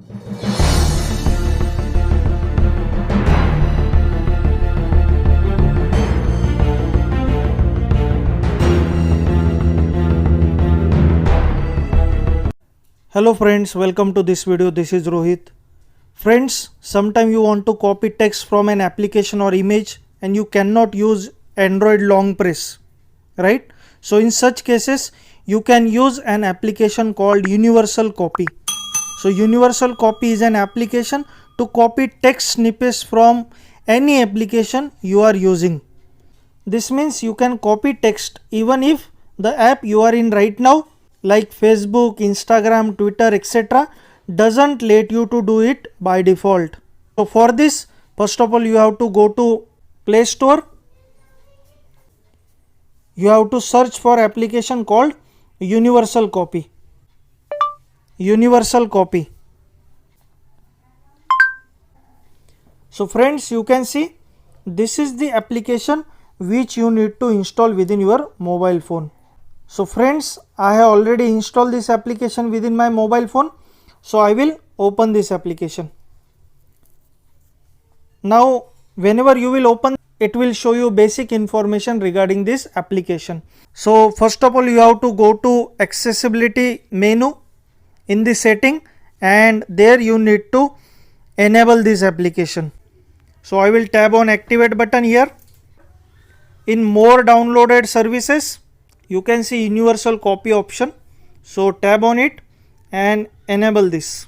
Hello friends, welcome to this video. This is Rohit. Friends, sometime you want to copy text from an application or image and you cannot use Android long press, right? So in such cases, you can use an application called Universal Copy. So Universal Copy is an application to copy text snippets from any application you are using. This means you can copy text even if the app you are in right now, like Facebook, Instagram, Twitter, etc., doesn't let you to do it by default. So for this, first of all, you have to go to Play Store. You have to search for application called Universal Copy. Universal Copy. So friends, you can see this is the application which you need to install within your mobile phone. So friends, I have already installed this application within my mobile phone. So I will open this application. Now whenever you will open, it will show you basic information regarding this application. So first of all, you have to go to accessibility menu in the setting, and there you need to enable this application. So I will tab on activate button here. In more downloaded services, you can see Universal Copy option. So tab on it and enable this.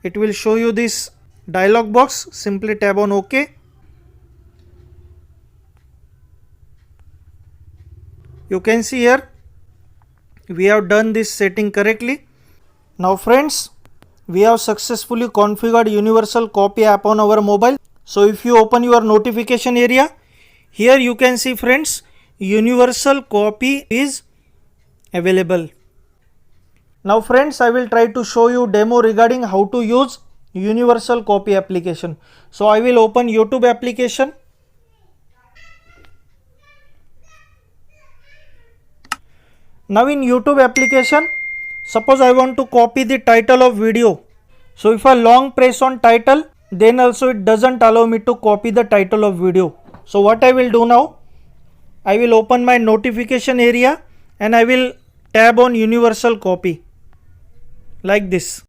It will show you this dialog box. Simply tab on OK. You can see here we have done this setting correctly. Now friends, we have successfully configured Universal Copy app on our mobile. So if you open your notification area, here you can see friends, Universal Copy is available. Now friends, I will try to show you demo regarding how to use Universal Copy application. So I will open YouTube application. Now in YouTube application, suppose I want to copy the title of video. So if I long press on title, then also it doesn't allow me to copy the title of video. So what I will do now, I will open my notification area and I will tab on Universal Copy like this.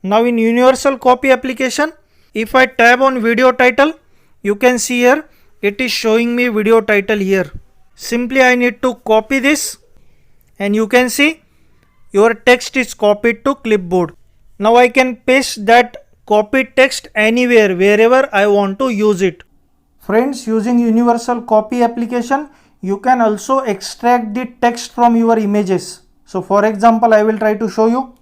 Now in Universal Copy application, if I tab on video title, you can see here it is showing me video title here. Simply I need to copy this and you can see your text is copied to clipboard. Now I can paste that copied text anywhere, wherever I want to use it. Friends, using Universal Copy application, you can also extract the text from your images. So for example, I will try to show you.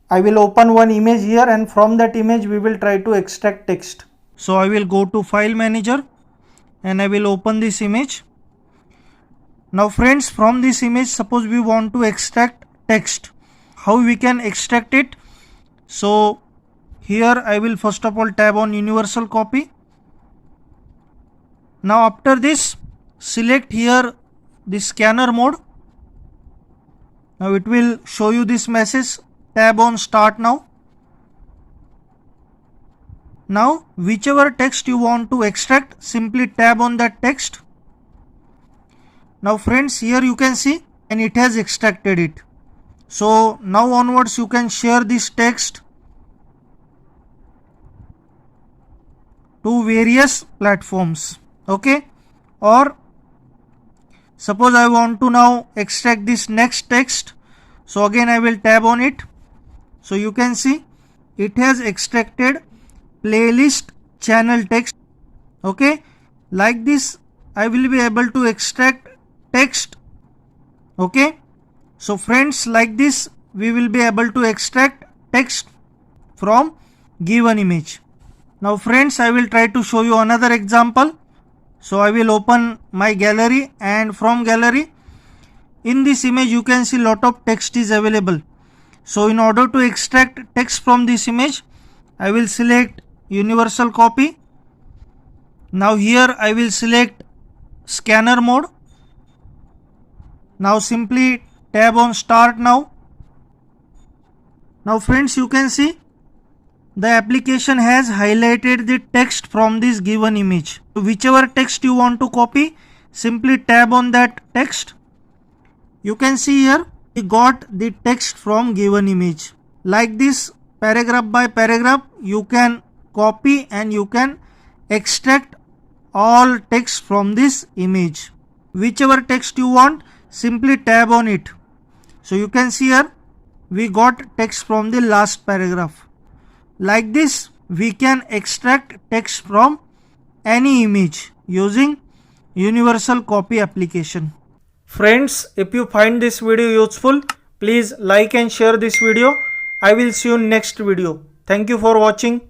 I will open one image here and from that image we will try to extract text. So I will go to File Manager and I will open this image. Now friends, from this image, suppose we want to extract text. How we can extract it? So here I will first of all tab on Universal Copy. Now after this, select here the scanner mode. Now it will show you this message. Tab on Start Now. Now whichever text you want to extract, simply tab on that text. Now friends, here you can see and it has extracted it. So now onwards you can share this text to various platforms. Okay, or suppose I want to now extract this next text. So again I will tab on it. So you can see it has extracted playlist channel text. Okay, like this I will be able to extract text. Okay, so friends, like this we will be able to extract text from given image. Now friends, I will try to show you another example. So I will open my gallery and from gallery, in this image you can see lot of text is available. So in order to extract text from this image, I will select Universal Copy. Now here I will select scanner mode. Now simply tab on Start Now. Now friends, you can see the application has highlighted the text from this given image. So whichever text you want to copy, simply tab on that text. You can see here we got the text from given image. Like this, paragraph by paragraph, you can copy and you can extract all text from this image. Whichever text you want, simply tab on it. So you can see here we got text from the last paragraph. Like this, we can extract text from any image using universal copy application. Friends, if you find this video useful, please like and share this video. I will see you in next video. Thank you for watching.